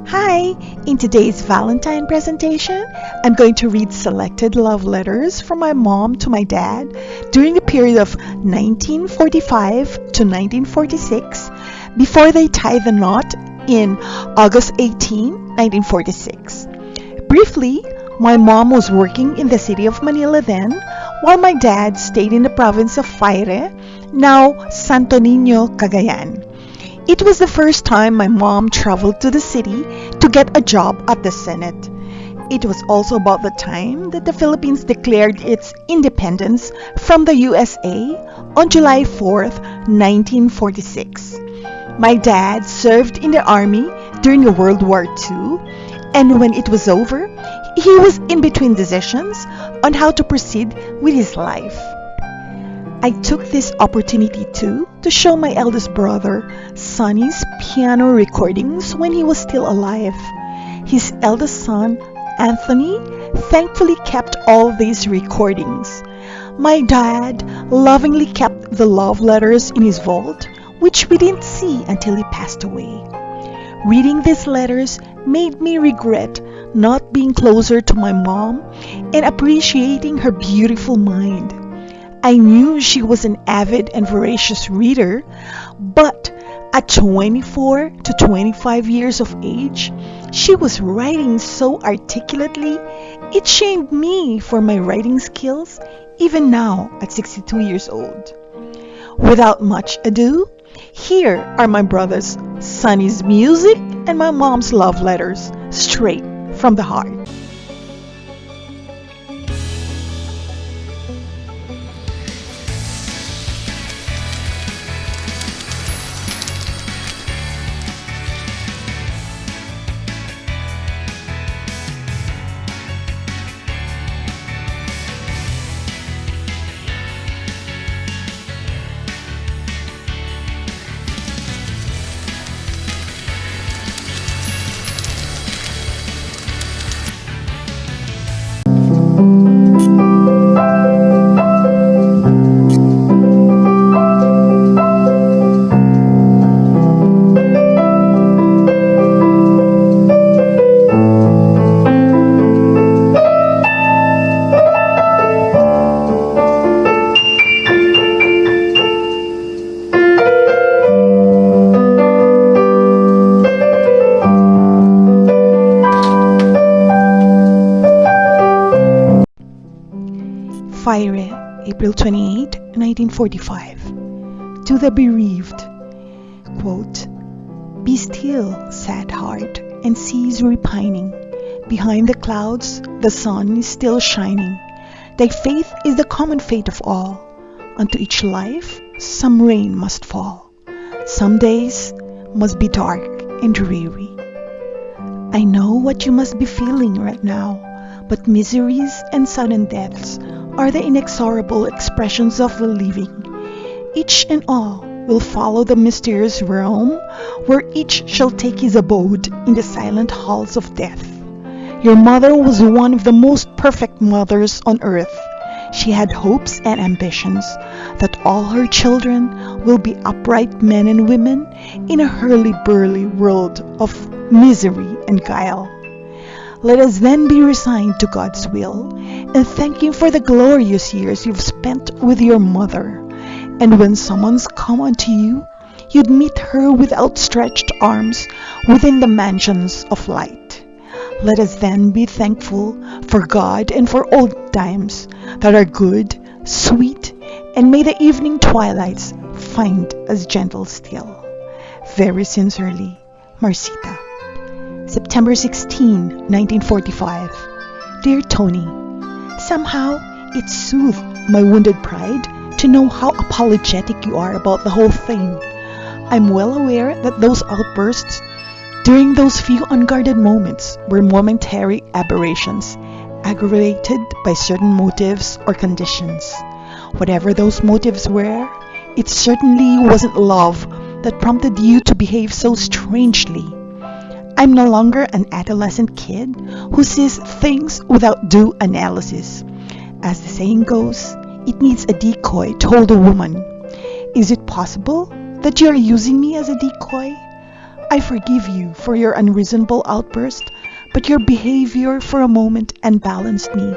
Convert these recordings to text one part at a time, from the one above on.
Hi! In today's Valentine presentation, I'm going to read selected love letters from my mom to my dad during the period of 1945 to 1946 before they tied the knot in August 18, 1946. Briefly, my mom was working in the city of Manila then, while my dad stayed in the province of Faire, now Santo Nino, Cagayan. It was the first time my mom traveled to the city to get a job at the Senate. It was also about the time that the Philippines declared its independence from the USA on July 4th, 1946. My dad served in the army during the World War II, and when it was over, he was in between decisions on how to proceed with his life. I took this opportunity too to show my eldest brother Sonny's piano recordings when he was still alive. His eldest son, Anthony, thankfully kept all these recordings. My dad lovingly kept the love letters in his vault, which we didn't see until he passed away. Reading these letters made me regret not being closer to my mom and appreciating her beautiful mind. I knew she was an avid and voracious reader, but at 24 to 25 years of age, she was writing so articulately, it shamed me for my writing skills, even now at 62 years old. Without much ado, here are my brothers Sonny's music and my mom's love letters, straight from the heart. Faire, April 28, 1945. To the bereaved, quote, "Be still, sad heart, and cease repining. Behind the clouds, the sun is still shining. Thy faith is the common fate of all. Unto each life, some rain must fall. Some days must be dark and dreary. I know what you must be feeling right now, but miseries and sudden deaths are the inexorable expressions of the living. Each and all will follow the mysterious realm where each shall take his abode in the silent halls of death. Your mother was one of the most perfect mothers on earth. She had hopes and ambitions that all her children will be upright men and women in a hurly-burly world of misery and guile. Let us then be resigned to God's will and thank Him for the glorious years you've spent with your mother. And when someone's come unto you, you'd meet her with outstretched arms within the mansions of light. Let us then be thankful for God and for old times that are good, sweet, and may the evening twilights find us gentle still. Very sincerely, Marcita. September 16, 1945. Dear Tony, somehow it soothed my wounded pride to know how apologetic you are about the whole thing. I'm well aware that those outbursts during those few unguarded moments were momentary aberrations, aggravated by certain motives or conditions. Whatever those motives were, it certainly wasn't love that prompted you to behave so strangely. I'm no longer an adolescent kid who sees things without due analysis. As the saying goes, it needs a decoy to hold a woman. Is it possible that you are using me as a decoy? I forgive you for your unreasonable outburst, but your behavior for a moment unbalanced me,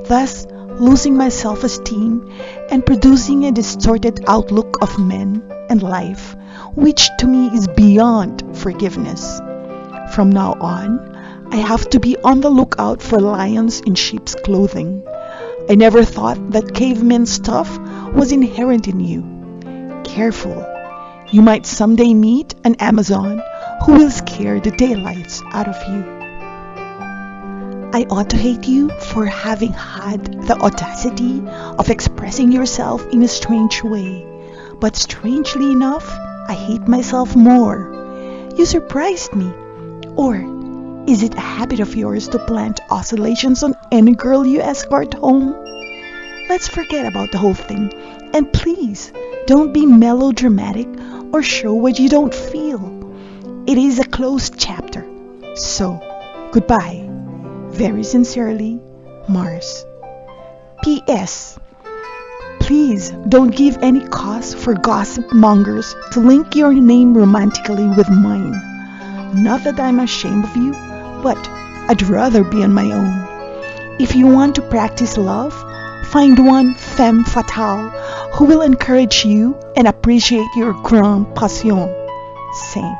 thus losing my self-esteem and producing a distorted outlook of men and life, which to me is beyond forgiveness. From now on, I have to be on the lookout for lions in sheep's clothing. I never thought that caveman stuff was inherent in you. Careful, you might someday meet an Amazon who will scare the daylights out of you. I ought to hate you for having had the audacity of expressing yourself in a strange way, but strangely enough, I hate myself more. You surprised me. Or is it a habit of yours to plant oscillations on any girl you escort home? Let's forget about the whole thing, and please don't be melodramatic or show what you don't feel. It is a closed chapter. So, goodbye. Very sincerely, Mars. P.S. Please don't give any cause for gossip mongers to link your name romantically with mine. Not that I'm ashamed of you, but I'd rather be on my own. If you want to practice love, find one femme fatale who will encourage you and appreciate your grande passion. Same.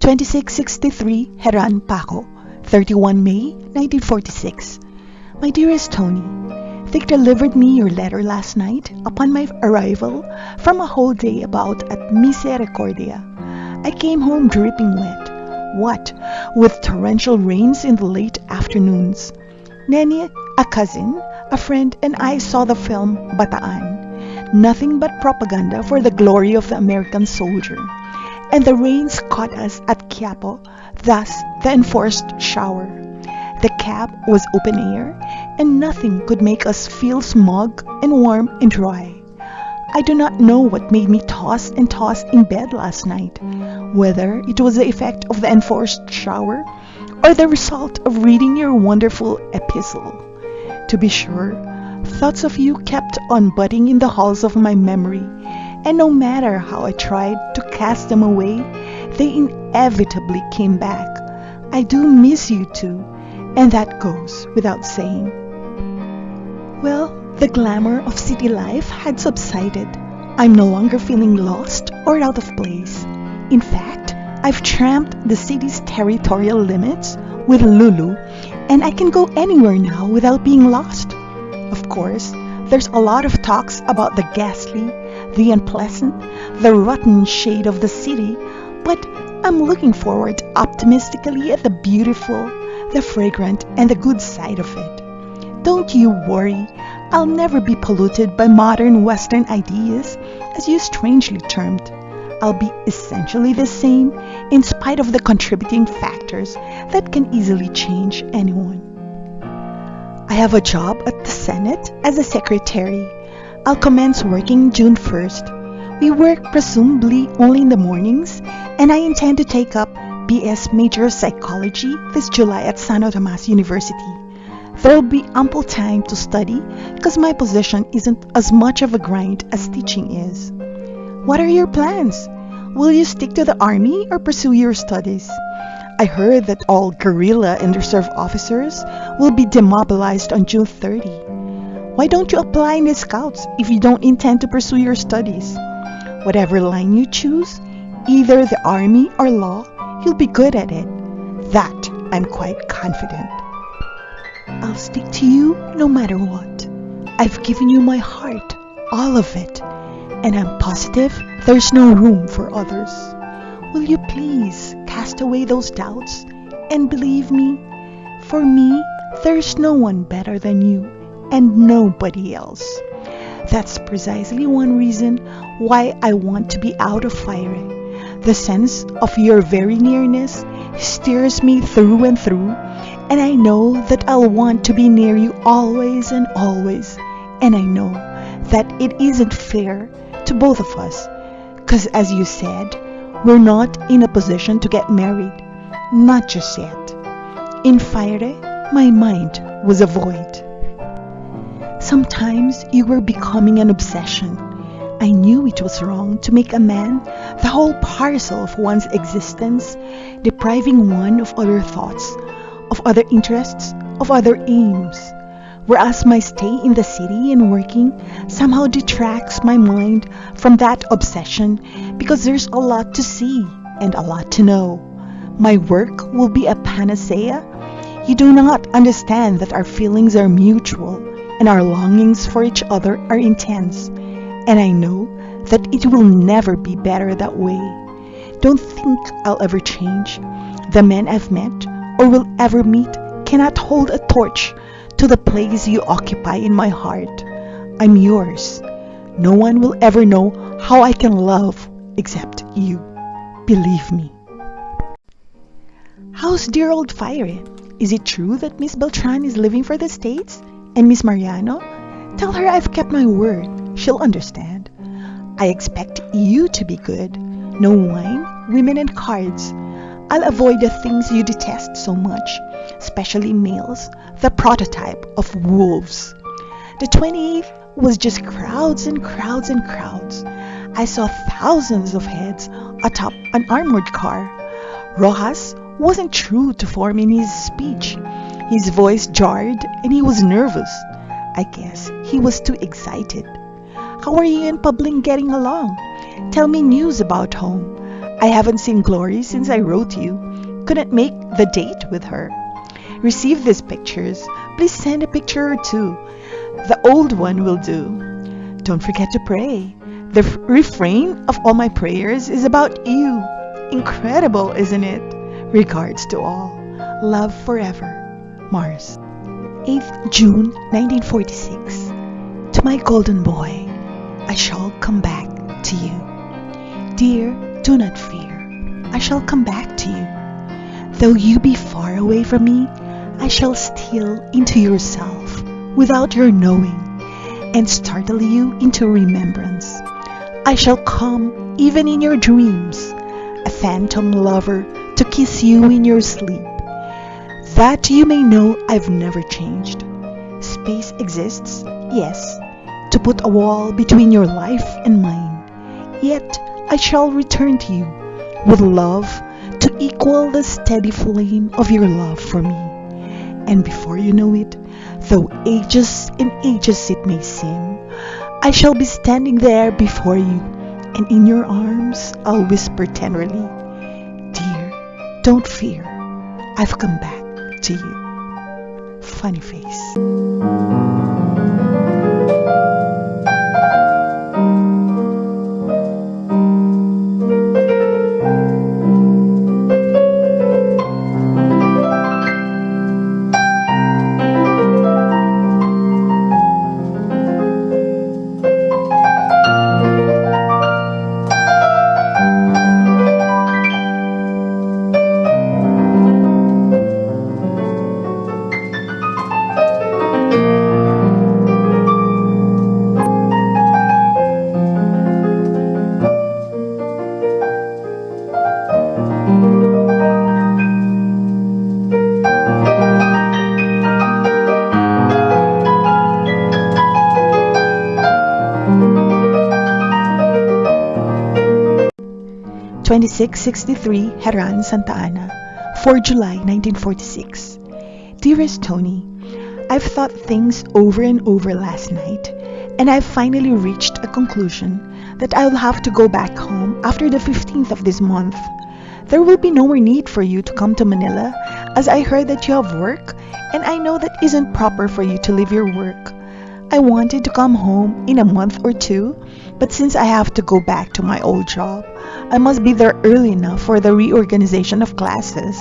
"2663 Heran Paco, 31 May 1946. My dearest Tony, they delivered me your letter last night upon my arrival from a whole day about at Misericordia. I came home dripping wet. What with torrential rains in the late afternoons. Nene, a cousin, a friend, and I saw the film Bataan. Nothing but propaganda for the glory of the American soldier. And the rains caught us at Quiapo, thus the enforced shower. The cab was open air, and nothing could make us feel smug and warm and dry. I do not know what made me toss and toss in bed last night, whether it was the effect of the enforced shower or the result of reading your wonderful epistle. To be sure, thoughts of you kept on budding in the halls of my memory, and no matter how I tried to cast them away, they inevitably came back. I do miss you too, and that goes without saying. Well, the glamour of city life had subsided. I'm no longer feeling lost or out of place. In fact, I've tramped the city's territorial limits with Lulu, and I can go anywhere now without being lost. Of course, there's a lot of talks about the ghastly, the unpleasant, the rotten shade of the city, but I'm looking forward optimistically at the beautiful, the fragrant, and the good side of it. Don't you worry, I'll never be polluted by modern Western ideas, as you strangely termed. I'll be essentially the same, in spite of the contributing factors that can easily change anyone. I have a job at the Senate as a secretary. I'll commence working June 1st. We work presumably only in the mornings, and I intend to take up BS Major Psychology this July at Santo Tomas University. There'll be ample time to study because my position isn't as much of a grind as teaching is. What are your plans? Will you stick to the army or pursue your studies? I heard that all guerrilla and reserve officers will be demobilized on June 30. Why don't you apply in the Scouts if you don't intend to pursue your studies? Whatever line you choose, either the army or law, you'll be good at it. That I'm quite confident. I'll stick to you no matter what. I've given you my heart, all of it, and I'm positive there's no room for others. Will you please cast away those doubts and believe me? For me, there's no one better than you and nobody else. That's precisely one reason why I want to be out of Faire. The sense of your very nearness steers me through and through, and I know that I'll want to be near you always and always, and I know that it isn't fair to both of us, because as you said, we're not in a position to get married, not just yet. In Faire, my mind was a void. Sometimes you were becoming an obsession. I knew it was wrong to make a man the whole parcel of one's existence, depriving one of other thoughts, of other interests, of other aims. Whereas my stay in the city and working somehow detracts my mind from that obsession because there's a lot to see and a lot to know. My work will be a panacea. You do not understand that our feelings are mutual and our longings for each other are intense. And I know that it will never be better that way. Don't think I'll ever change. The men I've met or will ever meet cannot hold a torch to the place you occupy in my heart. I'm yours. No one will ever know how I can love except you. Believe me. How's dear old Faire? Is it true that Miss Beltran is leaving for the States? And Miss Mariano? Tell her I've kept my word. She'll understand. I expect you to be good. No wine, women, and cards. I'll avoid the things you detest so much, especially males, the prototype of wolves. The 28th was just crowds and crowds and crowds. I saw thousands of heads atop an armored car. Rojas wasn't true to form in his speech. His voice jarred and he was nervous. I guess he was too excited. How are you and Pabling getting along? Tell me news about home. I haven't seen Glory since I wrote you. Couldn't make the date with her. Receive these pictures. Please send a picture or two. The old one will do. Don't forget to pray. The refrain of all my prayers is about you. Incredible, isn't it? Regards to all. Love forever. Mars. 8th June 1946. To my golden boy, I shall come back to you. Dear, do not fear. I shall come back to you. Though you be far away from me, I shall steal into yourself without your knowing and startle you into remembrance. I shall come even in your dreams, a phantom lover to kiss you in your sleep. That you may know I've never changed. Space exists, yes, to put a wall between your life and mine. Yet I shall return to you with love to equal the steady flame of your love for me. And before you know it, though ages and ages it may seem, I shall be standing there before you, and in your arms I'll whisper tenderly, Dear, don't fear, I've come back to you. Funny face. 2663 Heran, Santa Ana, 4 July 1946. Dearest Tony, I've thought things over and over last night, and I've finally reached a conclusion that I'll have to go back home after the 15th of this month. There will be no more need for you to come to Manila, as I heard that you have work, and I know that isn't proper for you to leave your work. I wanted to come home in a month or two, but since I have to go back to my old job, I must be there early enough for the reorganization of classes.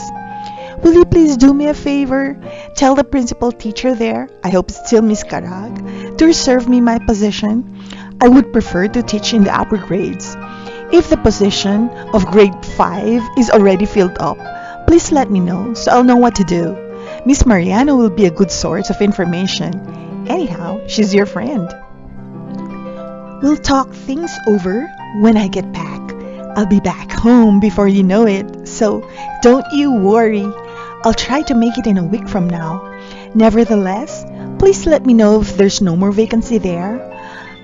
Will you please do me a favor? Tell the principal teacher there, I hope it's still Miss Karag, to reserve me my position. I would prefer to teach in the upper grades. If the position of grade 5 is already filled up, please let me know so I'll know what to do. Miss Mariano will be a good source of information. Anyhow, she's your friend. We'll talk things over when I get back. I'll be back home before you know it, so don't you worry. I'll try to make it in a week from now. Nevertheless, please let me know if there's no more vacancy there.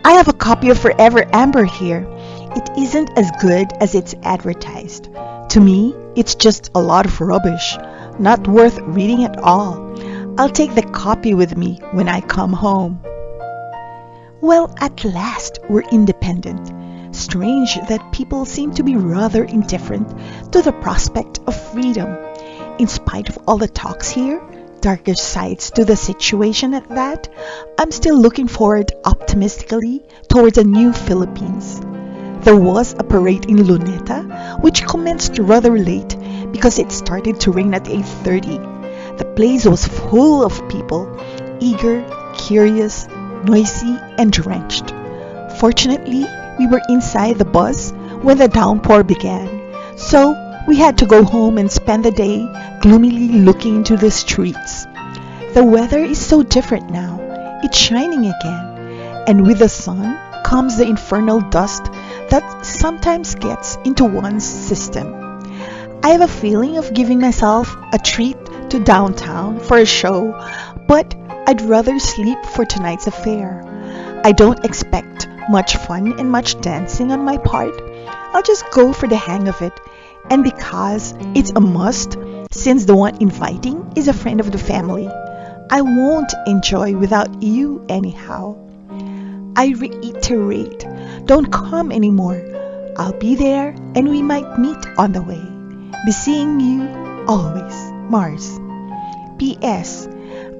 I have a copy of Forever Amber here. It isn't as good as it's advertised. To me, it's just a lot of rubbish, not worth reading at all. I'll take the copy with me when I come home. Well, at last we're independent. Strange that people seem to be rather indifferent to the prospect of freedom. In spite of all the talks here, darker sides to the situation at that, I'm still looking forward optimistically towards a new Philippines. There was a parade in Luneta, which commenced rather late because it started to rain at 8:30. The place was full of people, eager, curious, noisy, and drenched. Fortunately, we were inside the bus when the downpour began, so we had to go home and spend the day gloomily looking into the streets. The weather is so different now. It's shining again, and with the sun comes the infernal dust that sometimes gets into one's system. I have a feeling of giving myself a treat to downtown for a show, but I'd rather sleep for tonight's affair. I don't expect much fun and much dancing on my part. I'll just go for the hang of it, and because it's a must, since the one inviting is a friend of the family, I won't enjoy without you anyhow. I reiterate, don't come anymore. I'll be there and we might meet on the way. Be seeing you always, Mars. P.S.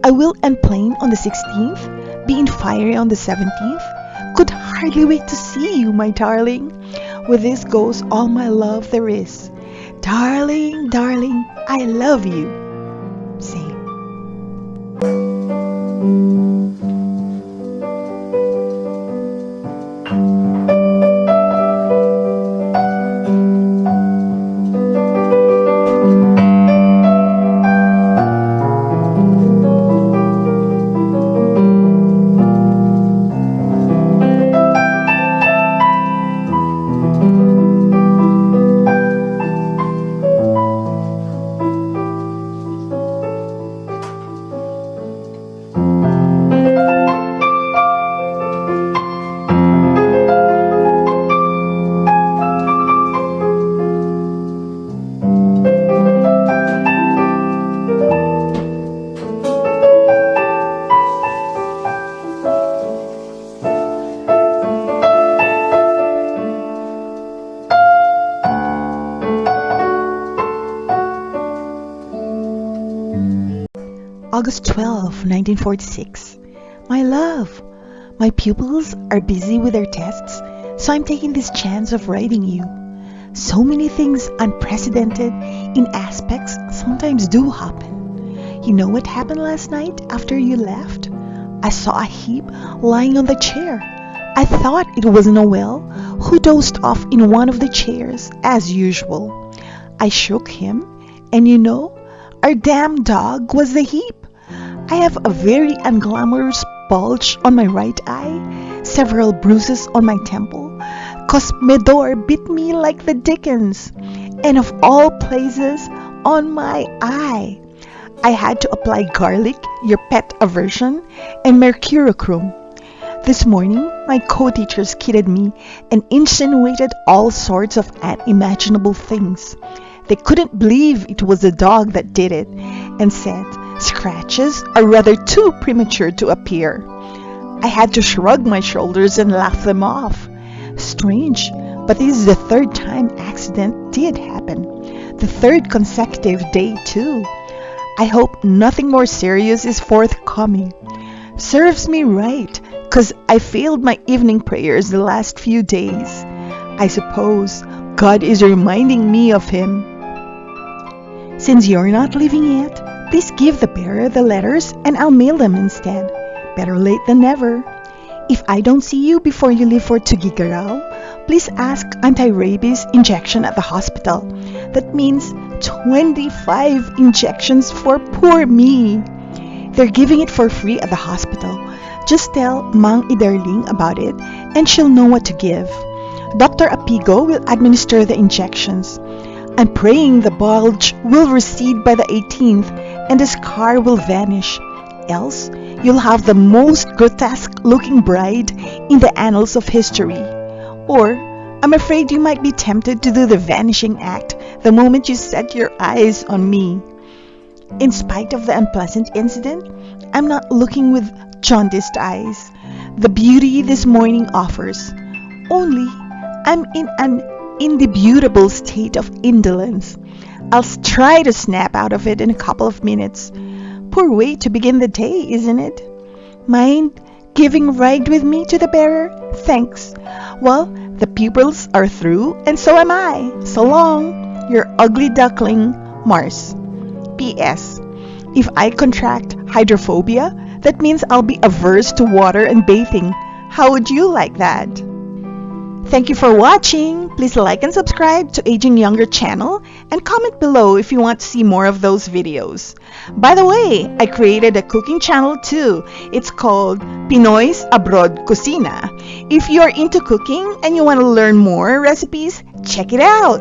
I will unplane on the 16th, be in Faire on the 17th. Could hardly wait to see you, my darling. With this goes all my love there is. Darling, darling, I love you. Same. August 12, 1946. My love, my pupils are busy with their tests, so I'm taking this chance of writing you. So many things unprecedented in aspects sometimes do happen. You know what happened last night after you left? I saw a heap lying on the chair. I thought it was Noel, who dozed off in one of the chairs, as usual. I shook him, and you know, our damn dog was the heap. I have a very unglamorous bulge on my right eye, several bruises on my temple, 'cause Medor bit me like the dickens, and of all places, on my eye. I had to apply garlic, your pet aversion, and mercurochrome. This morning, my co-teachers kidded me and insinuated all sorts of unimaginable things. They couldn't believe it was the dog that did it and said scratches are rather too premature to appear. I had to shrug my shoulders and laugh them off. Strange, but this is the third time accident did happen. The third consecutive day, too. I hope nothing more serious is forthcoming. Serves me right, 'cause I failed my evening prayers the last few days. I suppose God is reminding me of Him. Since you're not leaving yet, please give the bearer the letters and I'll mail them instead. Better late than never. If I don't see you before you leave for Tuguegarao, please ask anti-rabies injection at the hospital. That means 25 injections for poor me. They're giving it for free at the hospital. Just tell Mang Idarling about it and she'll know what to give. Dr. Apigo will administer the injections. I'm praying the bulge will recede by the 18th and the scar will vanish. Else, you'll have the most grotesque-looking bride in the annals of history. Or, I'm afraid you might be tempted to do the vanishing act the moment you set your eyes on me. In spite of the unpleasant incident, I'm not looking with jaundiced eyes. The beauty this morning offers. Only, I'm in an indubitable state of indolence. I'll try to snap out of it in a couple of minutes. Poor way to begin the day, isn't it? Mind giving a ride with me to the bearer? Thanks. Well, the pupils are through, and so am I. So long, your ugly duckling, Mars. P.S. If I contract hydrophobia, that means I'll be averse to water and bathing. How would you like that? Thank you for watching. Please like and subscribe to Aging Younger channel and comment below if you want to see more of those videos. By the way, I created a cooking channel too. It's called Pinoy's Abroad Cocina. If you're into cooking and you want to learn more recipes, check it out.